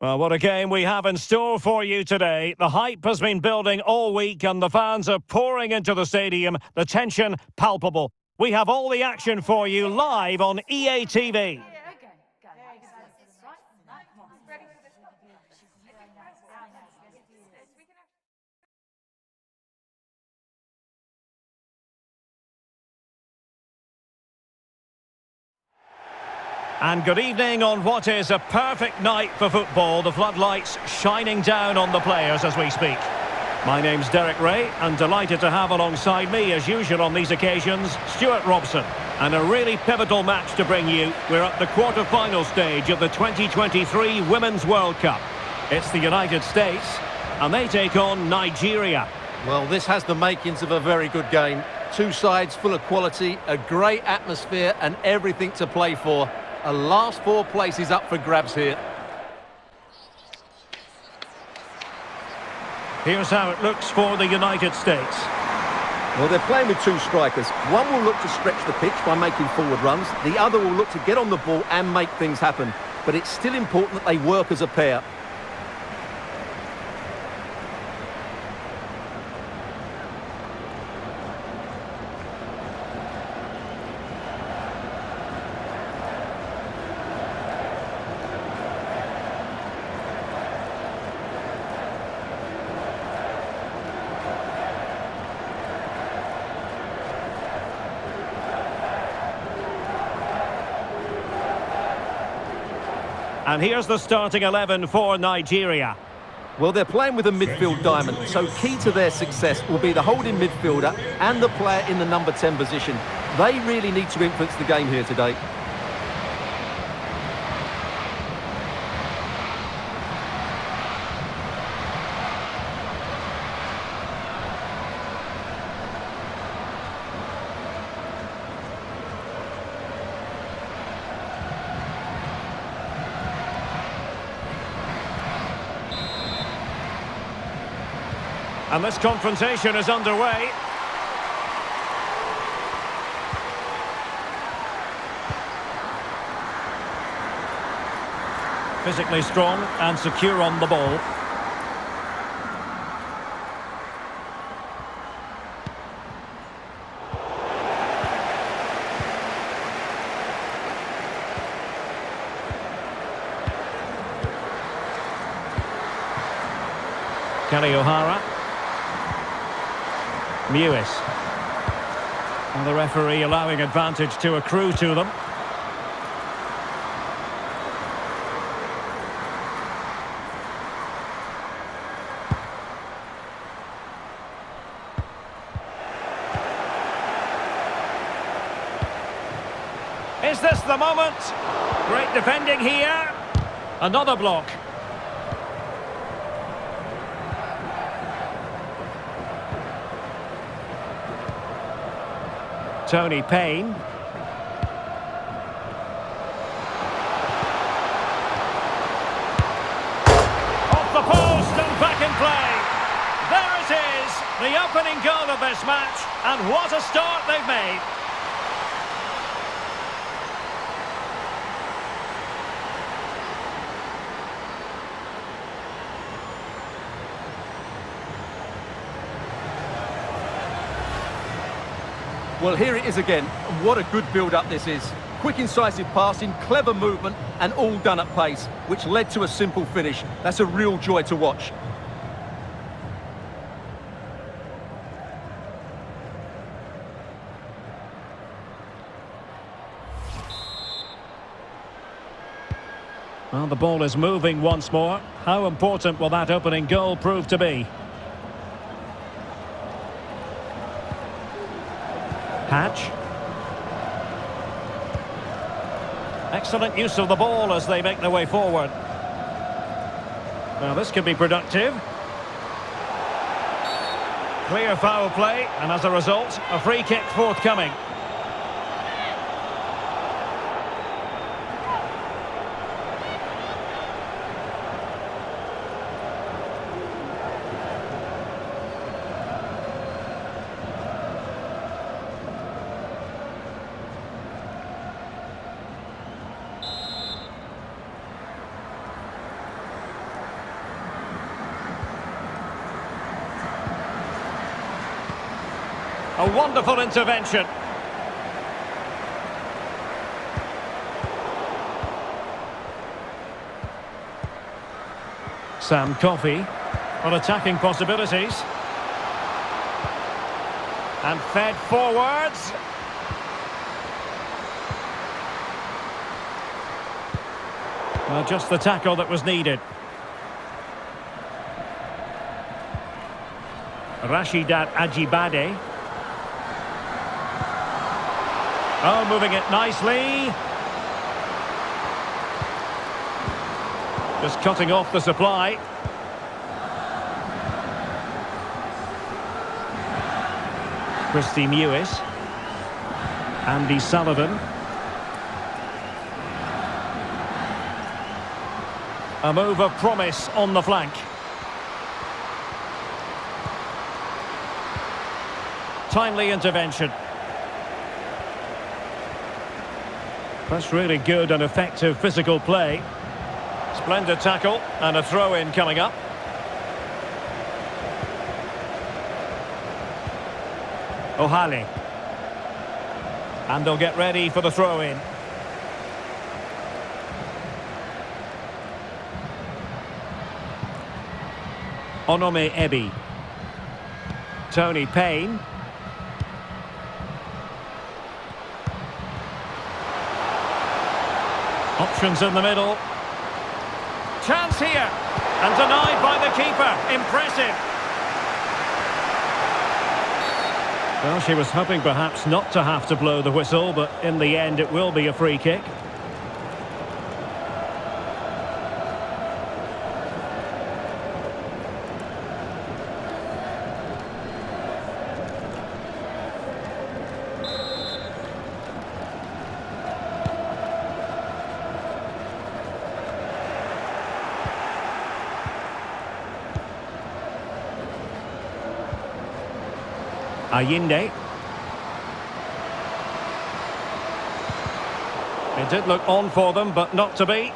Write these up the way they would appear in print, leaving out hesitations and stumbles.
Well, what a game we have in store for you today. The hype has been building all week and the fans are pouring into the stadium. The tension palpable. We have all the action for you live on EA TV. And good evening on what is a perfect night for football. The floodlights shining down on the players as we speak. My name's Derek Ray, and delighted to have alongside me, as usual on these occasions, Stuart Robson. And a really pivotal match to bring you. We're at the quarter-final stage of the 2023 Women's World Cup. It's the United States, and they take on Nigeria. Well, this has the makings of a very good game. Two sides full of quality, a great atmosphere, and everything to play for. A last four places up for grabs here. Here's how it looks for the United States. Well, they're playing with two strikers. One will look to stretch the pitch by making forward runs. The other will look to get on the ball and make things happen. But it's still important that they work as a pair. And here's the starting 11 for Nigeria. Well, they're playing with a midfield diamond, so key to their success will be the holding midfielder and the player in the number 10 position. They really need to influence the game here today. And this confrontation is underway. Physically strong and secure on the ball. Kelly O'Hara. Mewis. And the referee allowing advantage to accrue to them. Is this the moment? Great defending here. Another block. Tony Payne. Off the post and back in play. There it is, the opening goal of this match, and what a start they've made. Well, here it is again. What a good build-up this is. Quick, incisive passing, clever movement, and all done at pace, which led to a simple finish. That's a real joy to watch. Well, the ball is moving once more. How important will that opening goal prove to be? Hatch. Excellent use of the ball as they make their way forward. Well, this could be productive. Clear foul play, and as a result, a free kick forthcoming. A wonderful intervention. Sam Coffey on attacking possibilities. And fed forwards. Well, just the tackle that was needed. Rashidat Ajibade. Oh, moving it nicely. Just cutting off the supply. Christy Mewis. Andy Sullivan. A move of promise on the flank. Timely intervention. That's really good and effective physical play. Splendid tackle and a throw-in coming up. O'Halley. And they'll get ready for the throw-in. Onome Ebi. Tony Payne. Options in the middle. Chance here. And denied by the keeper. Impressive. Well, she was hoping perhaps not to have to blow the whistle, but in the end it will be a free kick. Ayinde. It did look on for them, but not to be.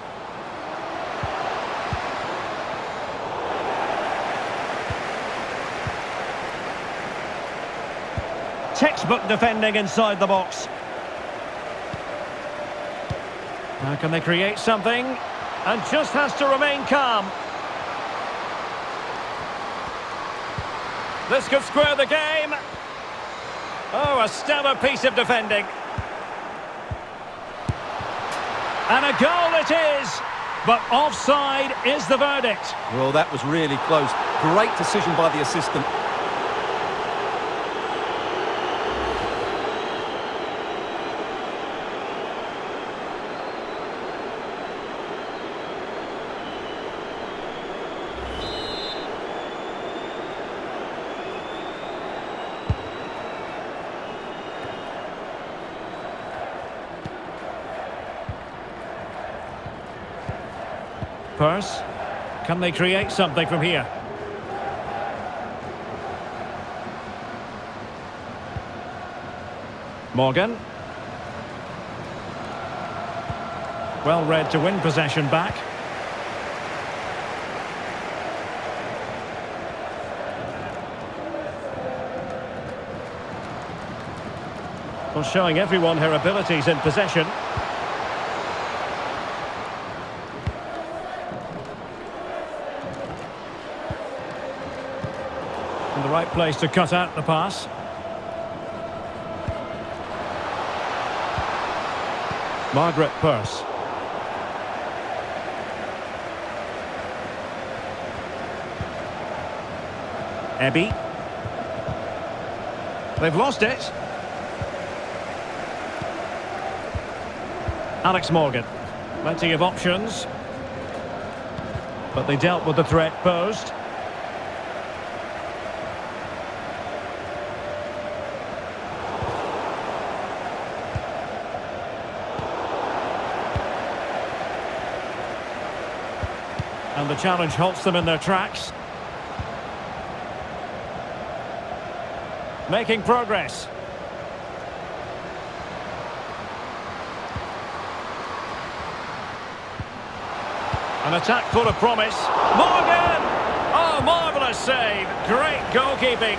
Textbook defending inside the box. Now can they create something? And just has to remain calm. This could square the game. Oh, a stellar piece of defending. And a goal it is. But offside is the verdict. Well, that was really close. Great decision by the assistant. Purse. Can they create something from here? Morgan. Well read to win possession back. Well, showing everyone her abilities in possession. In the right place to cut out the pass. Margaret Purse. Ebi. They've lost it. Alex Morgan. Plenty of options. But they dealt with the threat posed. And the challenge halts them in their tracks. Making progress. An attack full of promise. Morgan! Oh, marvellous save. Great goalkeeping.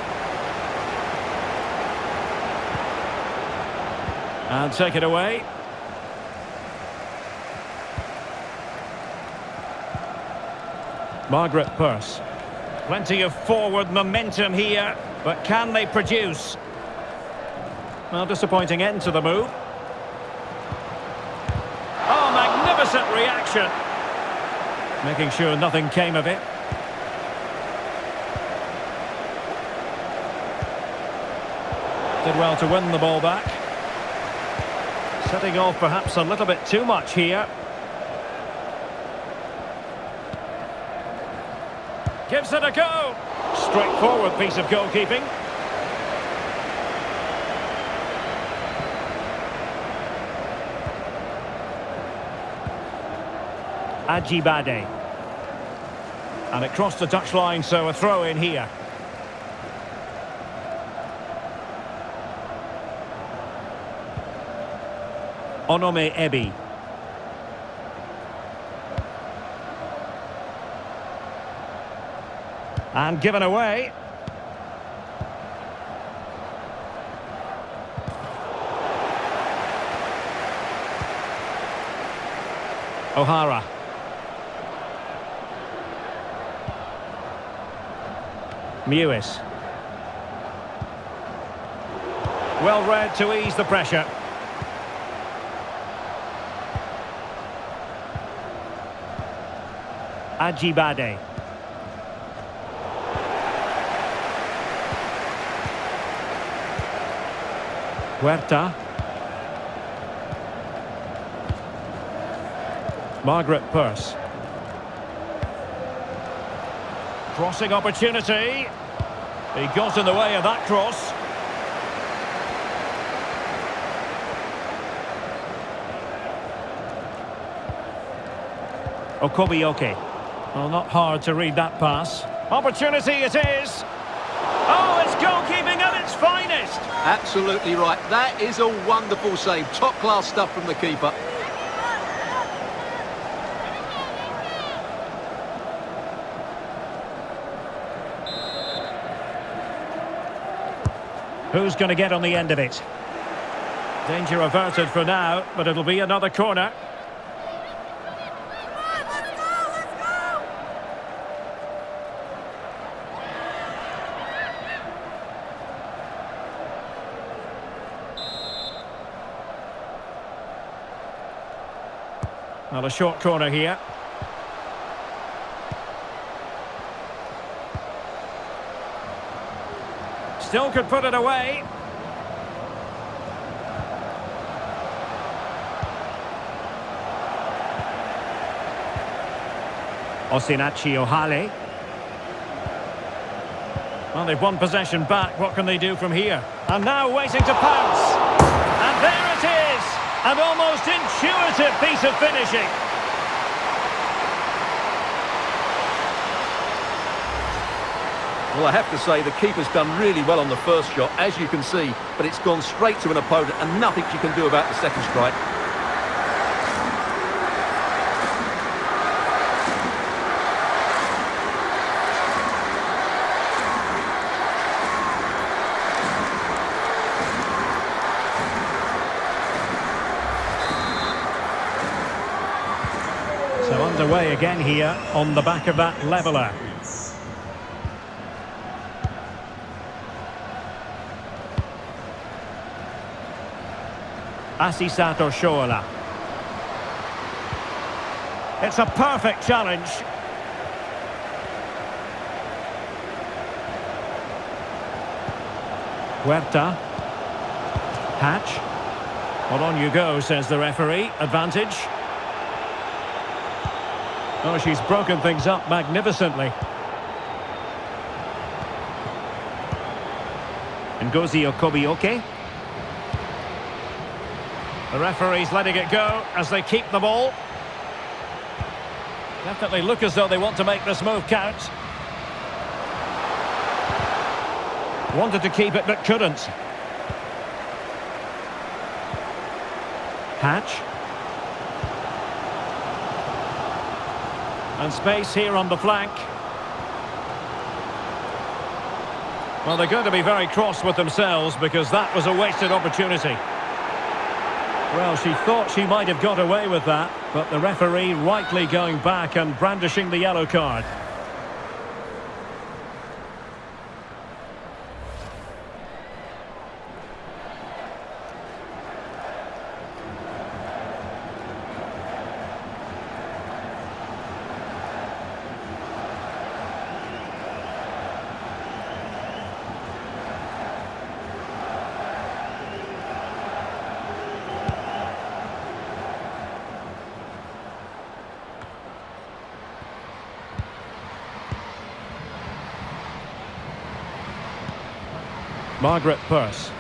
And take it away. Margaret Purse. Plenty of forward momentum here, but can they produce? Well, disappointing end to the move. Oh, magnificent reaction. Making sure nothing came of it. Did well to win the ball back. Setting off perhaps a little bit too much here. Gives it a go. Straightforward piece of goalkeeping. Ajibade. And it crossed the touchline, so a throw in here. Onome Ebi. And given away. O'Hara. Mewis. Well read to ease the pressure. Ajibade. Huerta. Margaret Purse. Crossing opportunity. He got in the way of that cross. Okobioke. Well, not hard to read that pass. Opportunity it is. Oh, it's goalkeeping at its finest. Absolutely right. That is a wonderful save. Top-class stuff from the keeper. Who's going to get on the end of it? Danger averted for now, but it'll be another corner. Well, a short corner here. Still could put it away. Osinachi Ohale. Well, they've won possession back. What can they do from here? And now waiting to pounce. And there it is. An almost intuitive piece of finishing. Well, I have to say the keeper's done really well on the first shot, as you can see, but it's gone straight to an opponent and nothing she can do about the second strike. So underway again here on the back of that leveller. Asisato Shola. It's a perfect challenge. Huerta. Hatch. Well, on you go, says the referee. Advantage. Oh, she's broken things up magnificently. Ngozi Okobioke. The referee's letting it go as they keep the ball. Definitely look as though they want to make this move count. Wanted to keep it but couldn't. Hatch. And space here on the flank. Well, they're going to be very cross with themselves because that was a wasted opportunity. Well, she thought she might have got away with that, but the referee rightly going back and brandishing the yellow card. Margaret Purse.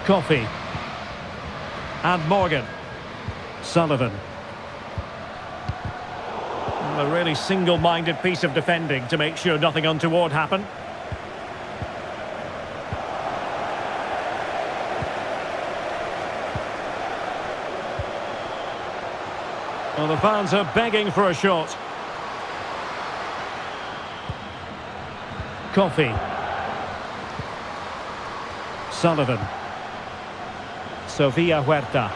Coffey. And Morgan. Sullivan. A really single-minded piece of defending to make sure nothing untoward happened. Well, the fans are begging for a shot. Coffey. Sullivan. Sofia Huerta.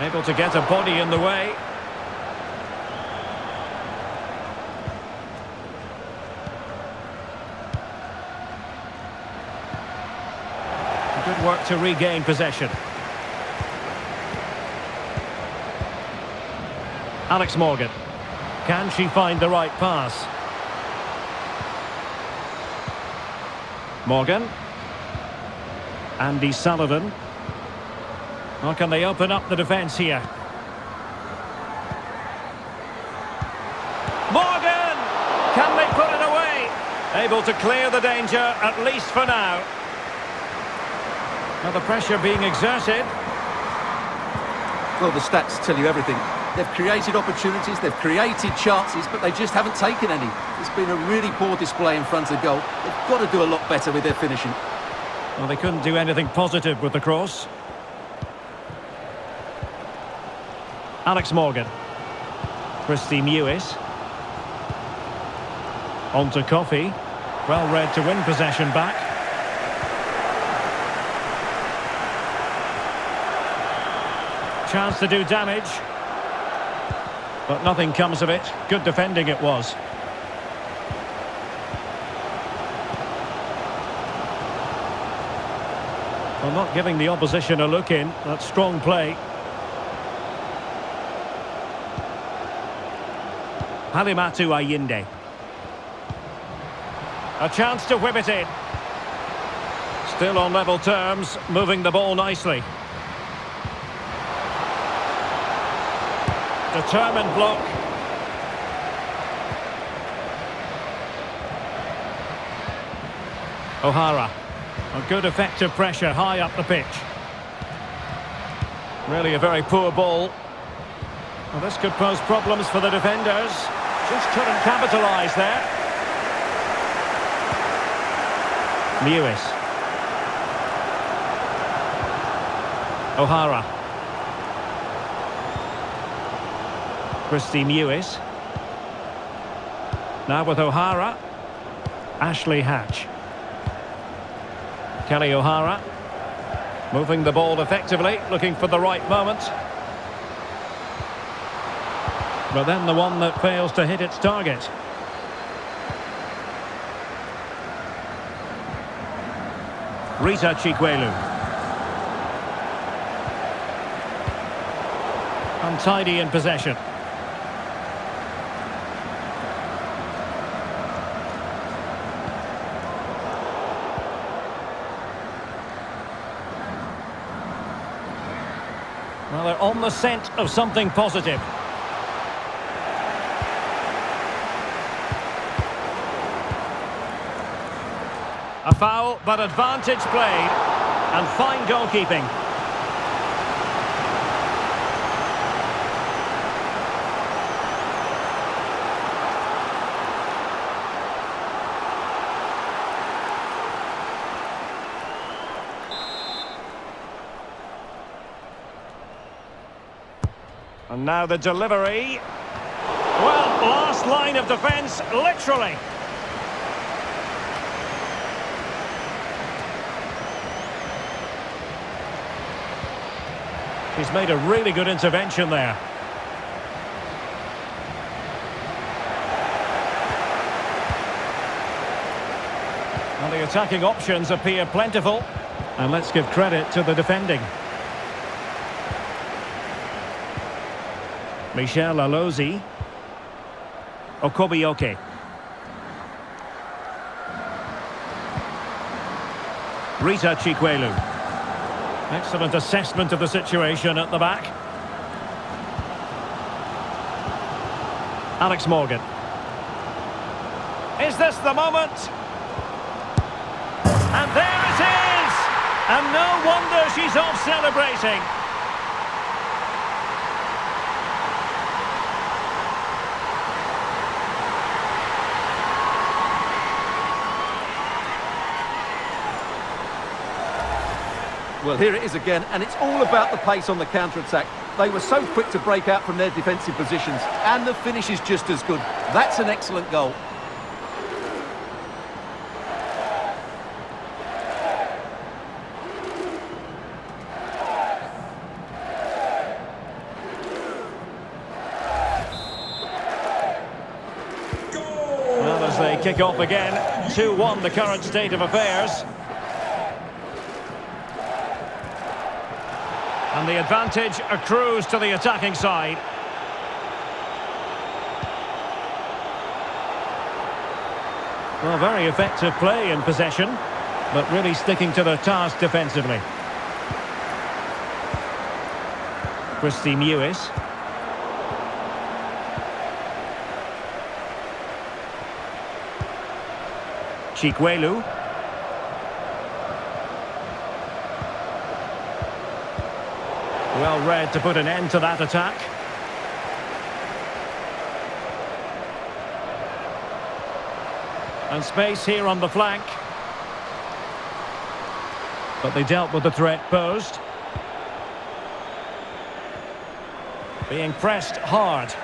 Able to get a body in the way. Good work to regain possession. Alex Morgan. Can she find the right pass? Morgan. Andy Sullivan. How can they open up the defence here? Morgan! Can they put it away? Able to clear the danger, at least for now. Now the pressure being exerted. Well, the stats tell you everything. They've created opportunities, they've created chances, but they just haven't taken any. It's been a really poor display in front of goal. They've got to do a lot better with their finishing. Well, they couldn't do anything positive with the cross. Alex Morgan. Christy Mewis. On to Coffey. Well read to win possession back. Chance to do damage. But nothing comes of it. Good defending it was. Well, not giving the opposition a look in. That's strong play. Halimatu Ayinde. A chance to whip it in. Still on level terms, moving the ball nicely. Determined block. O'Hara. A good effective pressure high up the pitch. Really a very poor ball. Well, this could pose problems for the defenders. Just couldn't capitalise there. Mewis. O'Hara. Christy Mewis. Now with O'Hara. Ashley Hatch. Kelly O'Hara. Moving the ball effectively, looking for the right moment. But then the one that fails to hit its target. Rita Chikwelu. Untidy in possession. Well, they're on the scent of something positive. A foul, but advantage played. And fine goalkeeping. And now the delivery. Well, last line of defence, literally. He's made a really good intervention there. And the attacking options appear plentiful. And let's give credit to the defending. Michel Alozi. Okobioke. Rita Chikwelu. Excellent assessment of the situation at the back. Alex Morgan. Is this the moment? And there it is! And no wonder she's off celebrating. Well, here it is again, and it's all about the pace on the counter-attack. They were so quick to break out from their defensive positions, and the finish is just as good. That's an excellent goal. Well, as they kick off again, 2-1 the current state of affairs. And the advantage accrues to the attacking side. Well, very effective play in possession, but really sticking to their task defensively. Christy Mewis. Chikwelu. Well read to put an end to that attack. And space here on the flank. But they dealt with the threat posed. Being pressed hard.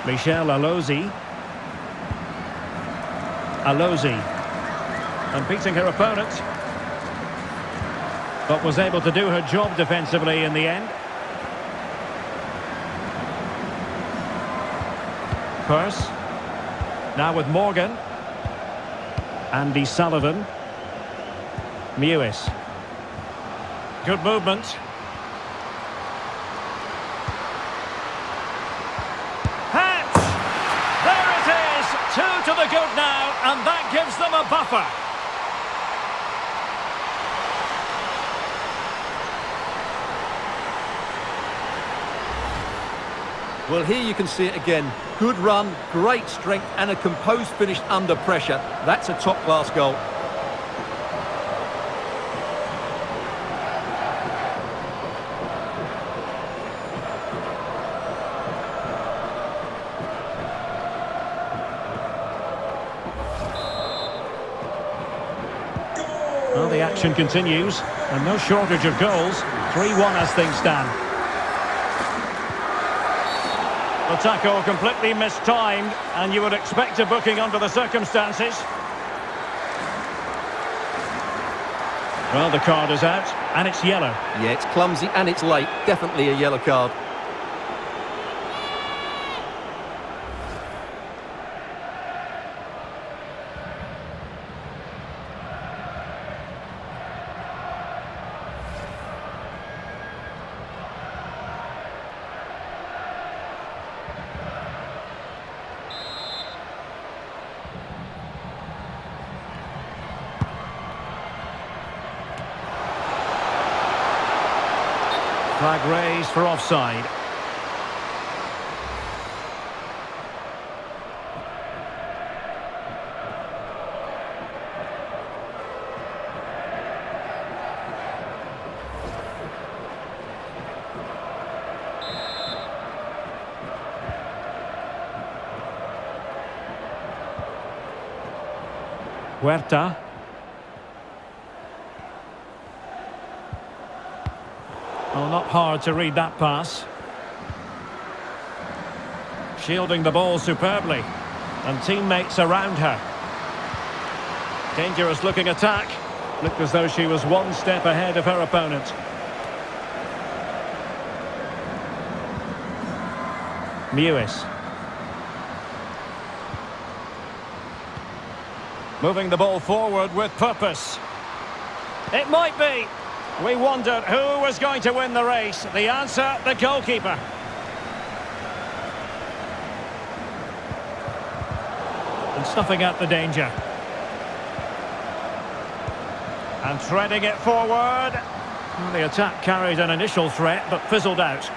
Michel Alozi. Alozi. And beating her opponent. But was able to do her job defensively in the end. Purse. Now with Morgan. Andy Sullivan. Mewis. Good movement. Hatch! There it is! 2 to the good now, and that gives them a buffer. Well, here you can see it again. Good run, great strength, and a composed finish under pressure. That's a top-class goal. Well, the action continues, and no shortage of goals. 3-1 as things stand. The tackle completely mistimed, and you would expect a booking under the circumstances. Well, the card is out, and it's yellow. Yeah, it's clumsy and it's late. Definitely a yellow card. Flag raised for offside. Huerta. Oh, not hard to read that pass. Shielding the ball superbly. And teammates around her. Dangerous looking attack. Looked as though she was one step ahead of her opponent. Mewis. Moving the ball forward with purpose. It might be. We wondered who was going to win the race. The answer, the goalkeeper. And snuffing out the danger. And threading it forward. Well, the attack carried an initial threat, but fizzled out.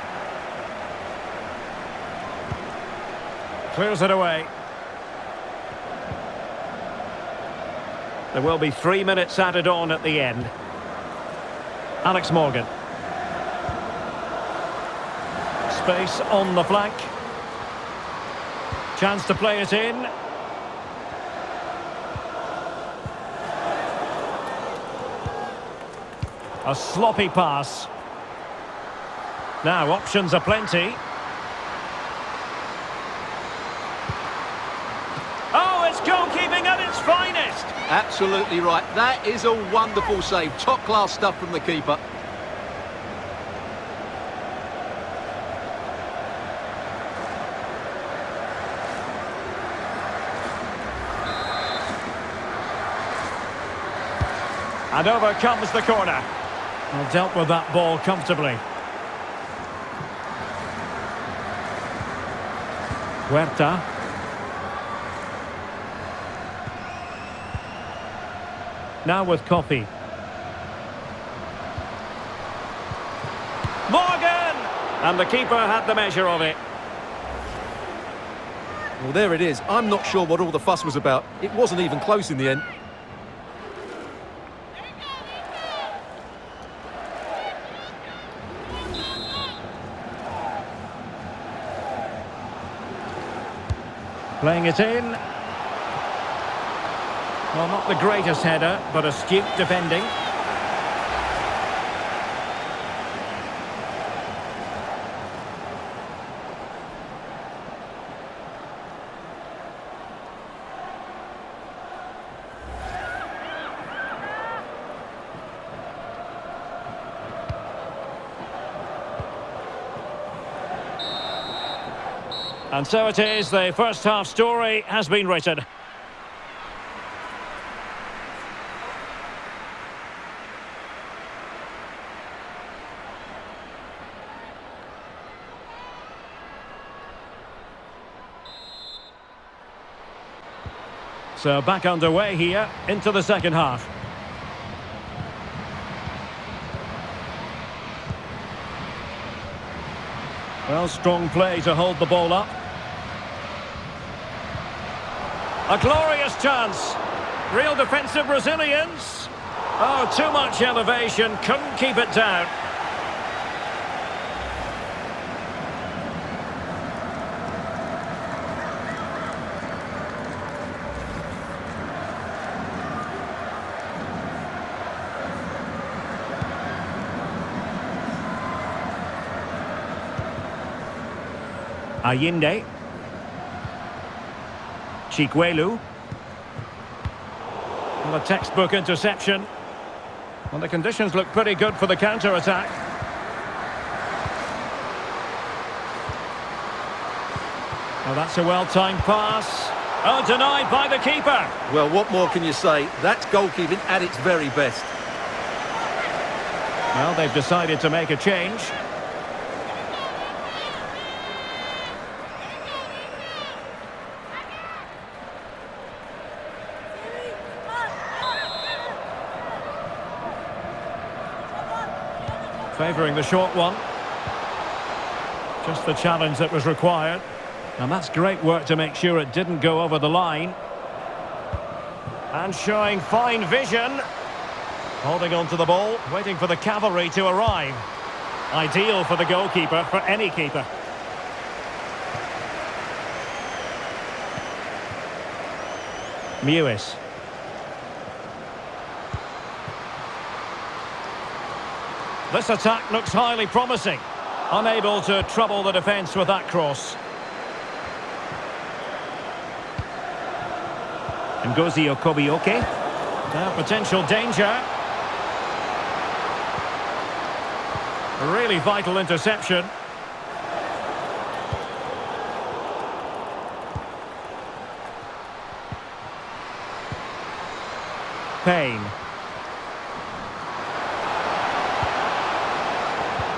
Clears it away. There will be 3 minutes added on at the end. Alex Morgan. Space on the flank. Chance to play it in. A sloppy pass. Now options are plenty. Oh, it's goalkeeping at its finest. Absolutely right. That is a wonderful save. Top-class stuff from the keeper. And over comes the corner. Well, dealt with that ball comfortably. Huerta. Now with Coffey. Morgan! And the keeper had the measure of it. Well, there it is. I'm not sure what all the fuss was about. It wasn't even close in the end. Playing it in. Well, not the greatest header, but astute defending. And so it is, the first half story has been written. So back underway here into the second half. Well, strong play to hold the ball up. A glorious chance. Real defensive resilience. Oh, too much elevation. Couldn't keep it down. Allende. Chikwelu. Well, a textbook interception. Well, the conditions look pretty good for the counter-attack. Well, that's a well-timed pass. Oh, denied by the keeper. Well, what more can you say? That's goalkeeping at its very best. Well, they've decided to make a change. Favouring the short one. Just the challenge that was required. And that's great work to make sure it didn't go over the line. And showing fine vision. Holding on to the ball, waiting for the cavalry to arrive. Ideal for the goalkeeper, for any keeper. Mewis. This attack looks highly promising. Unable to trouble the defence with that cross. Ngozi Okobioke. Now potential danger. A really vital interception. Payne.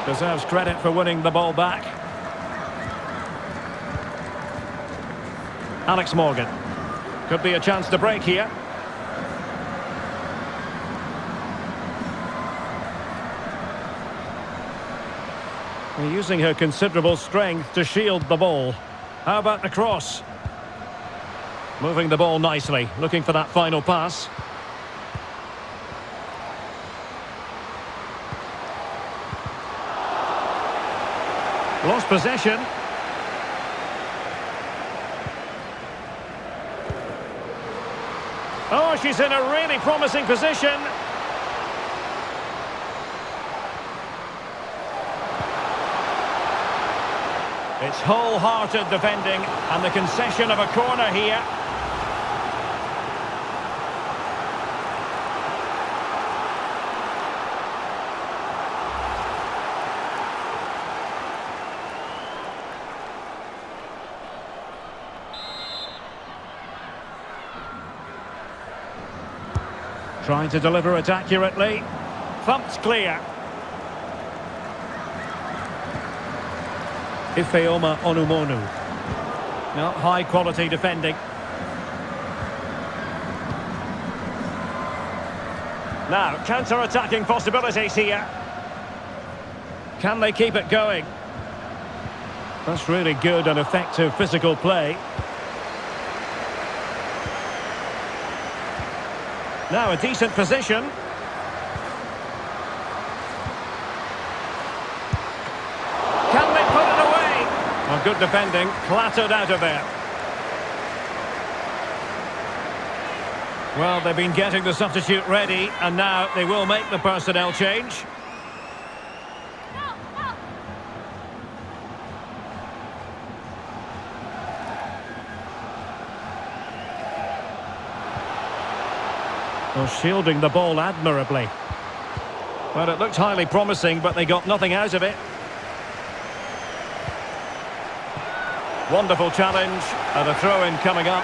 Deserves credit for winning the ball back. Alex Morgan. Could be a chance to break here. They're using her considerable strength to shield the ball. How about the cross? Moving the ball nicely, looking for that final pass. Lost possession. Oh, she's in a really promising position. It's wholehearted defending, and the concession of a corner here. Trying to deliver it accurately. Thumped clear. Ifeoma Onumonu. No, high quality defending. Now, counter-attacking possibilities here. Can they keep it going? That's really good and effective physical play. Now a decent position. Can they put it away? Well, good defending, clattered out of there. Well, they've been getting the substitute ready, and now they will make the personnel change. Well, shielding the ball admirably. Well, it looked highly promising, but they got nothing out of it. Wonderful challenge, and a throw-in coming up.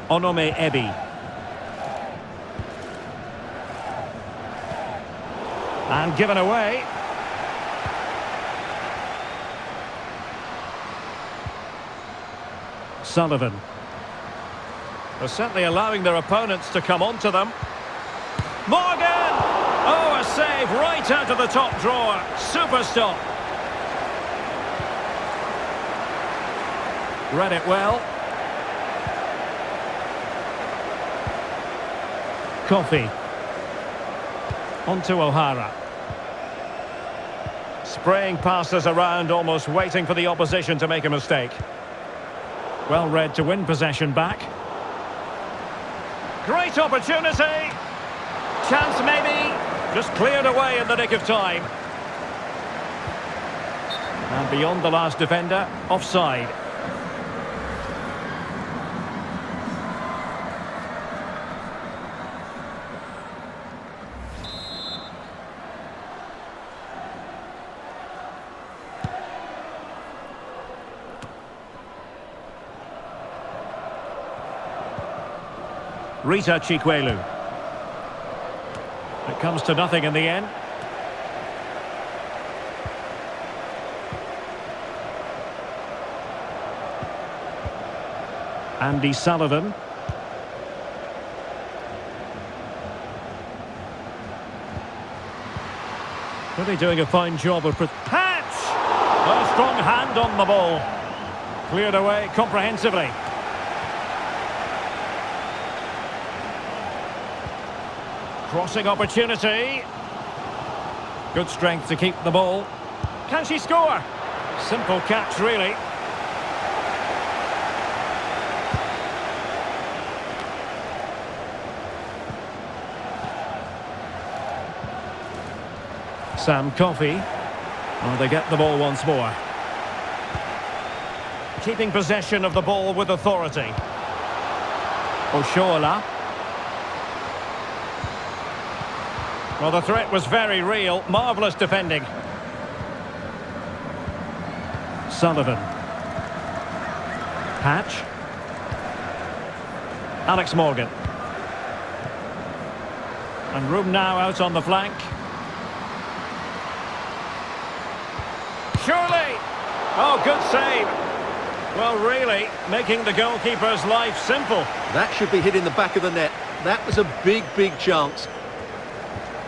Onome Ebi. And given away. Sullivan. They're certainly allowing their opponents to come onto them. Morgan! Oh, a save right out of the top drawer. Super stop. Read it well. Coffee. Onto O'Hara. Spraying passes around, almost waiting for the opposition to make a mistake. Well read to win possession back. Great opportunity. Chance maybe. Just cleared away in the nick of time. And beyond the last defender, offside. Rita Chikwelu. It comes to nothing in the end. Andy Sullivan. Really doing a fine job of... Patch! A strong hand on the ball. Cleared away comprehensively. Crossing opportunity. Good strength to keep the ball. Can she score? Simple catch, really. Sam Coffey. Oh, they get the ball once more. Keeping possession of the ball with authority. Oshoala. Well, the threat was very real. Marvellous defending. Sullivan. Patch. Alex Morgan. And room now out on the flank. Surely! Oh, good save. Well, really, making the goalkeeper's life simple. That should be hit in the back of the net. That was a big, big chance.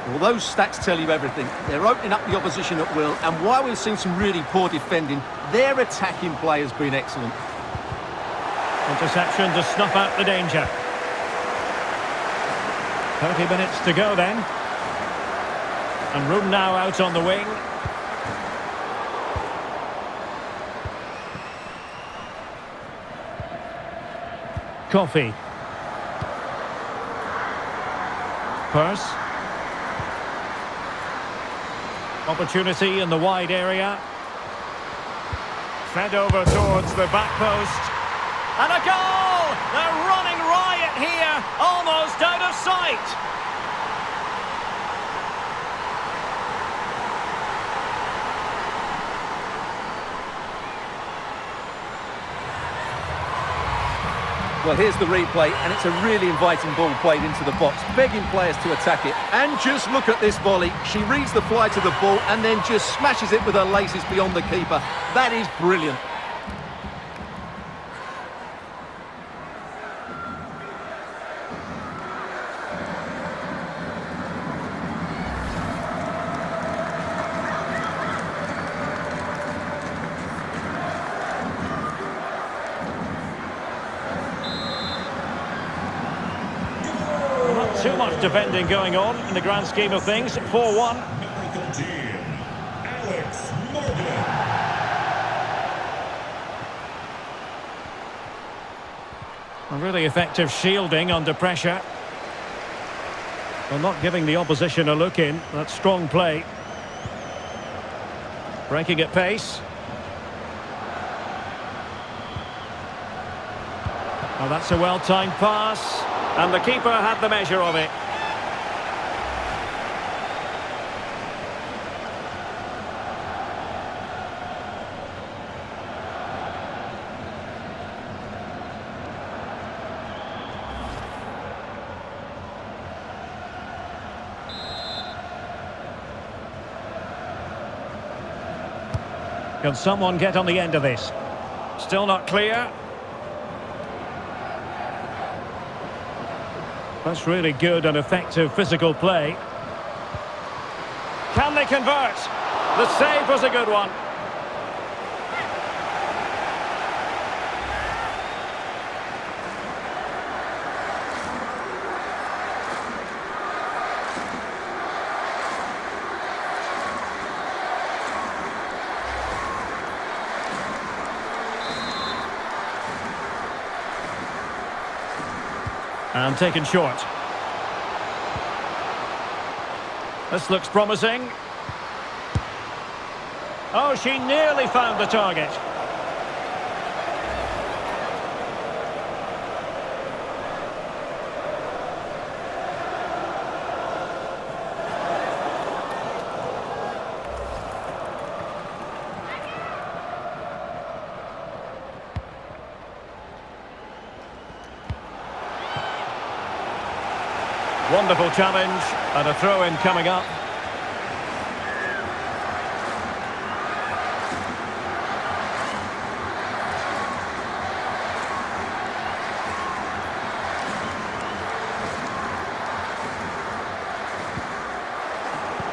Well, those stats tell you everything. They're opening up the opposition at will, and while we've seen some really poor defending, their attacking play has been excellent. Interception to snuff out the danger. 30 minutes to go then. And room now out on the wing. Coffee. Purse. Opportunity in the wide area. Fed over towards the back post. And a goal! They're running riot here, almost out of sight. Well, here's the replay, and it's a really inviting ball played into the box, begging players to attack it. And just look at this volley. She reads the fly to the ball and then just smashes it with her laces beyond the keeper. That is brilliant. Too much defending going on in the grand scheme of things. 4-1. Alex Morgan. A really effective shielding under pressure. Well, not giving the opposition a look in. That's strong play. Breaking at pace. Oh, that's a well-timed pass. And the keeper had the measure of it. Can someone get on the end of this? Still not clear. That's really good and effective physical play. Can they convert? The save was a good one. And taken short. This looks promising. Oh, she nearly found the target. Wonderful challenge, and a throw-in coming up.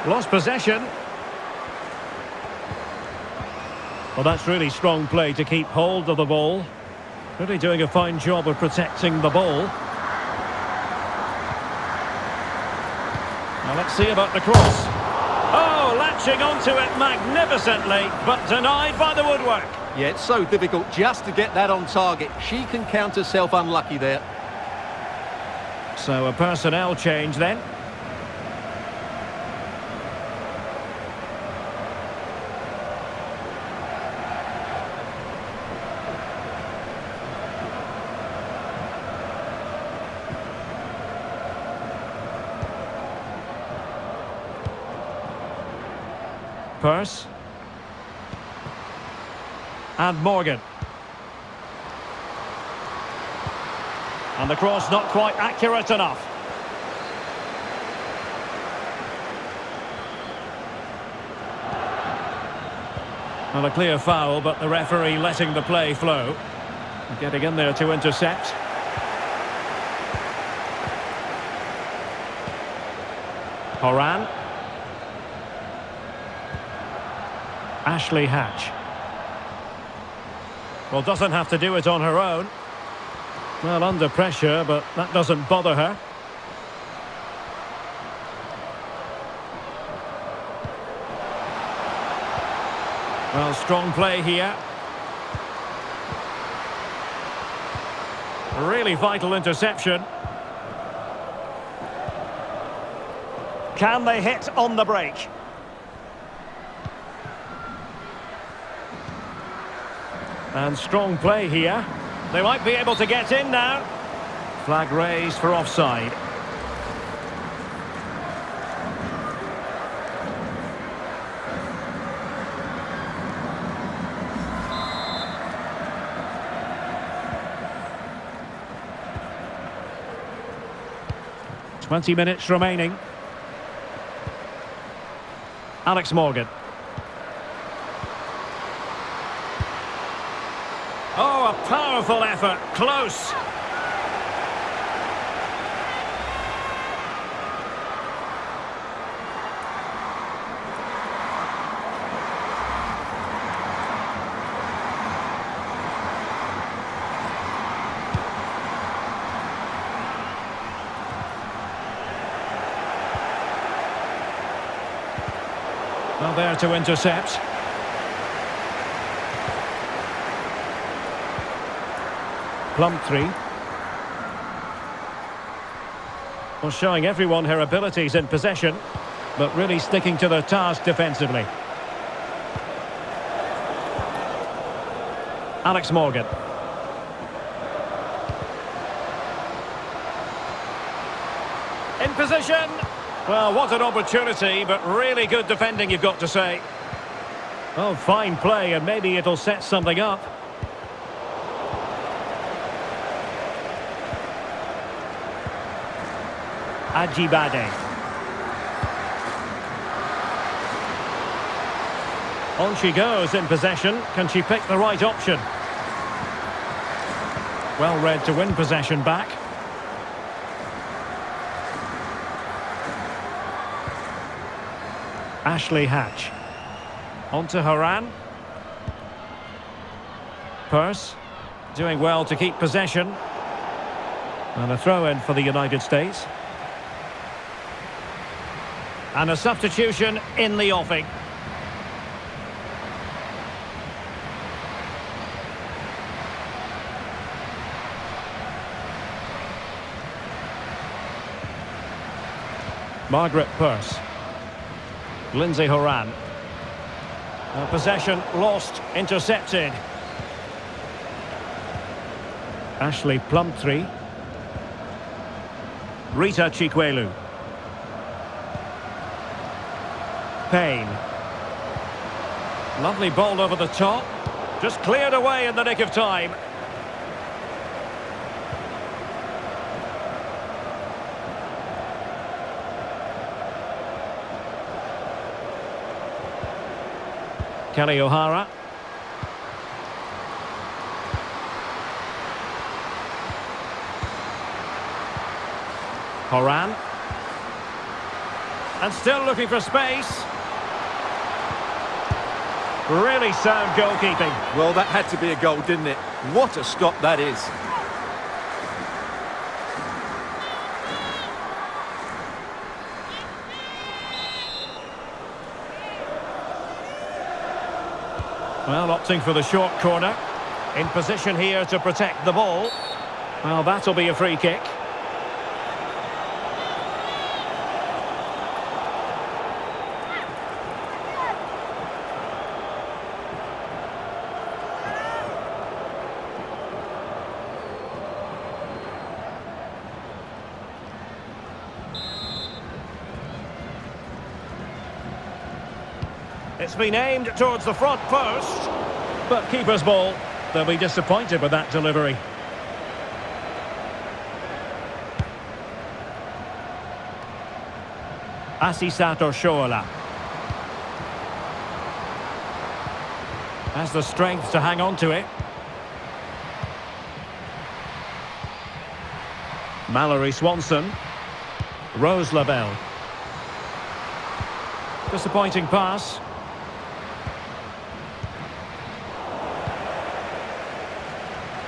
Lost possession. Well, that's really strong play to keep hold of the ball. Really doing a fine job of protecting the ball. Now let's see about the cross. Oh, latching onto it magnificently, but denied by the woodwork. Yeah, it's so difficult just to get that on target. She can count herself unlucky there. So a personnel change then. Purse. And Morgan. And the cross not quite accurate enough. Well, a clear foul, but the referee letting the play flow. Getting in there to intercept. Horan. Ashley Hatch. Well, doesn't have to do it on her own. Well, under pressure, but that doesn't bother her. Well, strong play here. Really vital interception. Can they hit on the break? And strong play here. They might be able to get in now. Flag raised for offside. .20 remaining. Alex Morgan. Oh, a powerful effort. Close. Well, there to intercept. Plumtree. Well, showing everyone her abilities in possession, but really sticking to their task defensively. Alex Morgan. In position. Well, what an opportunity, but really good defending, you've got to say. Oh, fine play, and maybe it'll set something up. Ajibade. On she goes in possession. Can she pick the right option? Well read to win possession back. Ashley Hatch. On to Horan. Purse. Doing well to keep possession. And a throw-in for the United States. And a substitution in the offing. Margaret Purse. Lindsay Horan. Possession lost, intercepted. Ashley Plumtree. Rita Chikwelu. Payne. Lovely ball over the top. Just cleared away in the nick of time. Kelly O'Hara. Horan. And still looking for space. Really sound goalkeeping. Well, that had to be a goal, didn't it? What a stop that is. Well, opting for the short corner. In position here to protect the ball. Well, that'll be a free kick. It's been aimed towards the front post. But keeper's ball. They'll be disappointed with that delivery. Asisato Shola. Has the strength to hang on to it. Mallory Swanson. Rose Lavelle. Disappointing pass.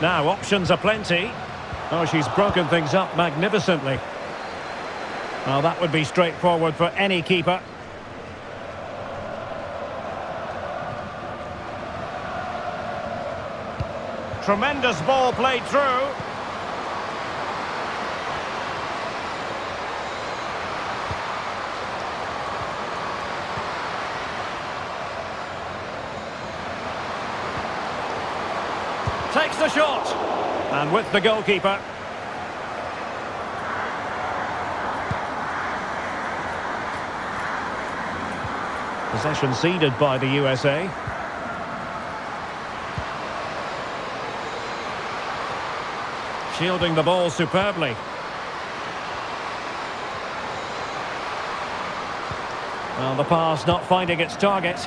Now, options are plenty. Oh, she's broken things up magnificently. Well, that would be straightforward for any keeper. Tremendous ball played through. Takes the shot. And with the goalkeeper. Possession ceded by the USA. Shielding the ball superbly. Well, the pass not finding its target.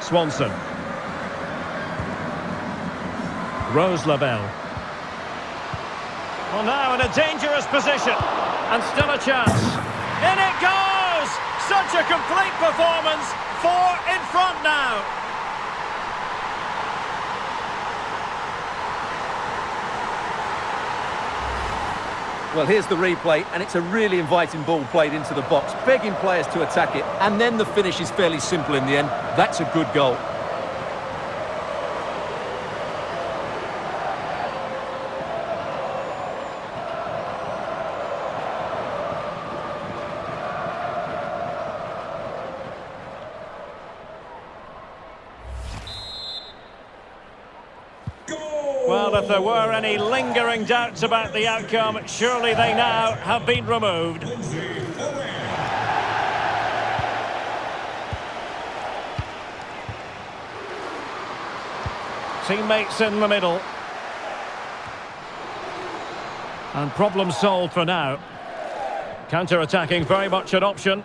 Swanson. Rose Lavelle. Well, now in a dangerous position. And still a chance. In it goes! Such a complete performance. 4 in front now. Well, here's the replay, and it's a really inviting ball played into the box, begging players to attack it, and then the finish is fairly simple in the end. That's a good goal. Well, if there were any lingering doubts about the outcome, surely they now have been removed. Teammates in the middle. And problem solved for now. Counter-attacking very much an option.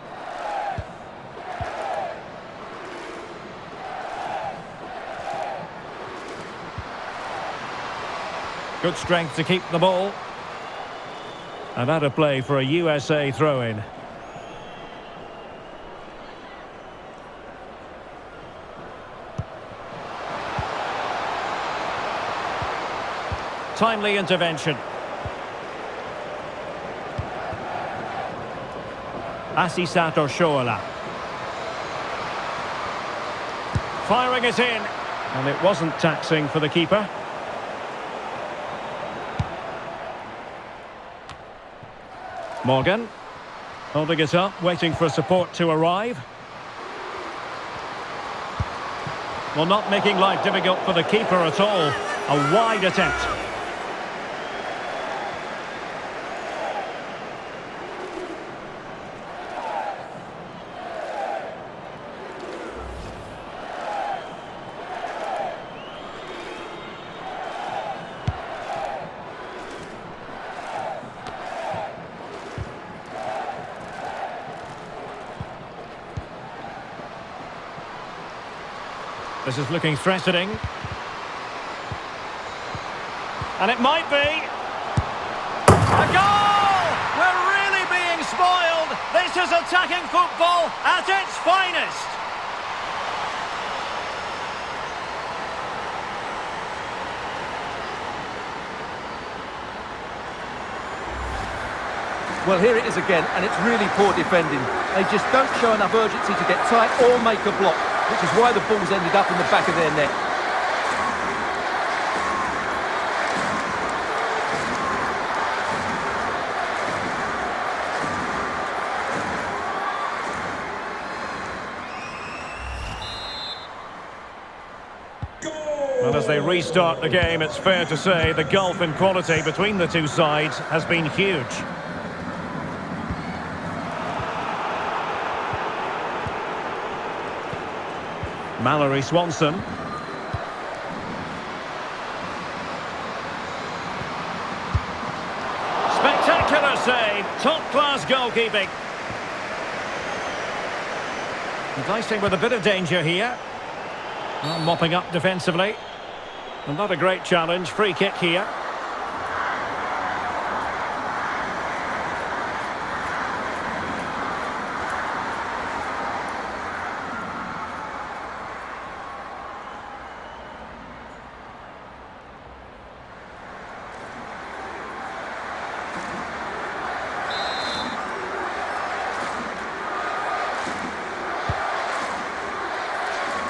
Good strength to keep the ball. And out of play for a USA throw-in. Timely intervention. Asisato Shola. Firing it in. And it wasn't taxing for the keeper. Morgan, holding it up, waiting for support to arrive. Well, not making life difficult for the keeper at all. A wide attempt. This is looking threatening. And it might be. A goal! We're really being spoiled. This is attacking football at its finest. Well, here it is again, and it's really poor defending. They just don't show enough urgency to get tight or make a block, which is why the ball's ended up in the back of their net. Well, as As they restart the game, it's fair to say the gulf in quality between the two sides has been huge. Mallory Swanson. Spectacular save, top-class goalkeeping. Enticing with a bit of danger here. Well, mopping up defensively. And not a great challenge, free kick here.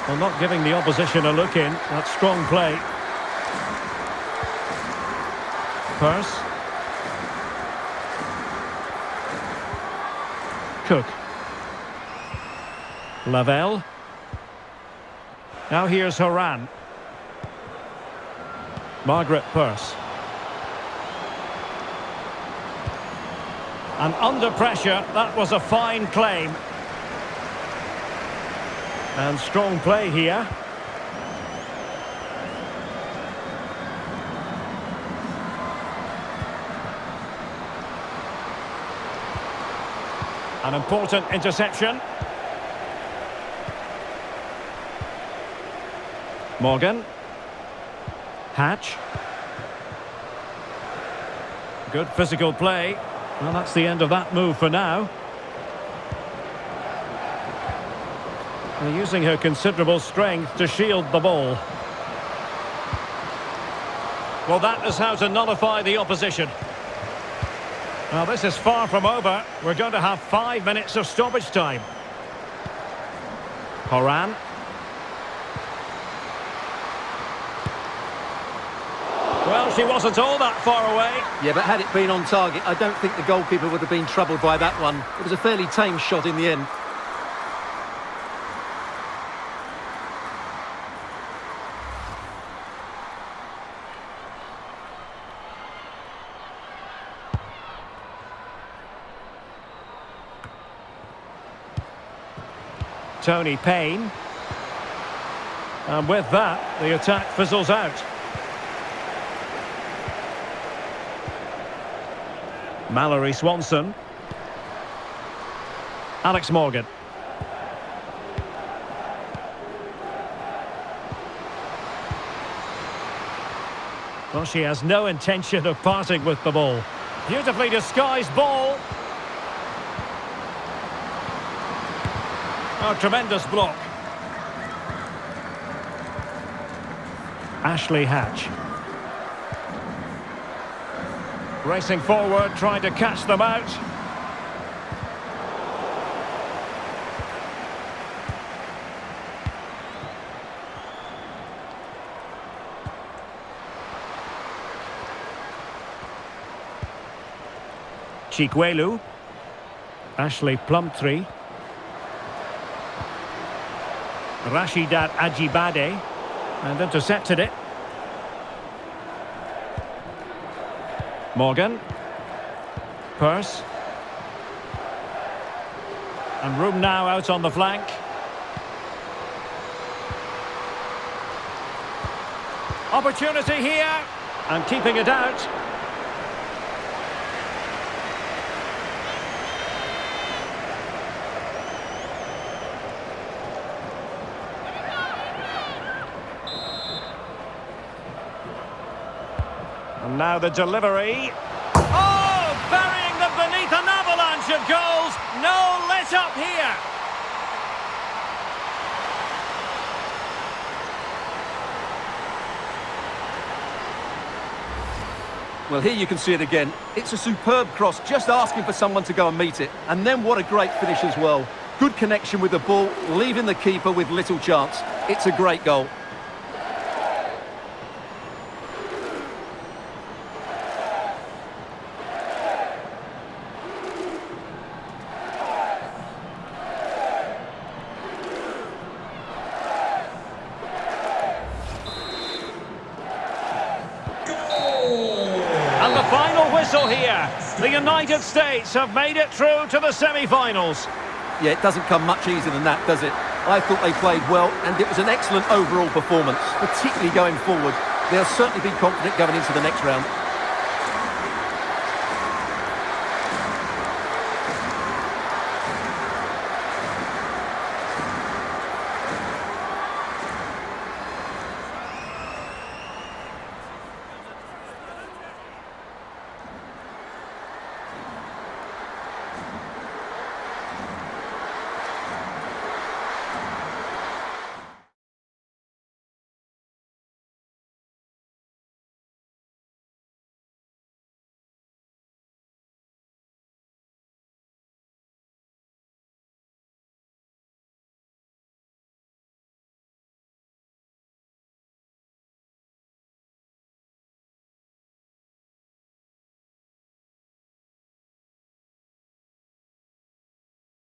Well, not giving the opposition a look in. That's strong play. Purse. Cook. Lavelle. Now here's Horan. Margaret Purse. And under pressure, that was a fine claim. And strong play here. An important interception. Morgan. Hatch. Good physical play. Well, that's the end of that move for now. And using her considerable strength to shield the ball. Well, that is how to nullify the opposition. Now, this is far from over. We're going to have 5 minutes of stoppage time. Horan. Well, she wasn't all that far away. Yeah, but had it been on target, I don't think the goalkeeper would have been troubled by that one. It was a fairly tame shot in the end. Tony Payne. And with that, the attack fizzles out. Mallory Swanson. Alex Morgan. Well, she has no intention of parting with the ball. Beautifully disguised ball. Oh, tremendous block. Ashley Hatch. Racing forward, trying to catch them out. Chikwelu. Ashley Plumtree. Rashidat Ajibade. And intercepted it. Morgan. Purse. And room now out on the flank. Opportunity here. And keeping it out. And now the delivery. Oh, burying them beneath an avalanche of goals. No let up here. Well, here you can see it again. It's a superb cross, just asking for someone to go and meet it. And then what a great finish as well. Good connection with the ball, leaving the keeper with little chance. It's a great goal. The United States have made it through to the semi-finals. Yeah, it doesn't come much easier than that, does it? I thought they played well, and it was an excellent overall performance, particularly going forward. They'll certainly be confident going into the next round.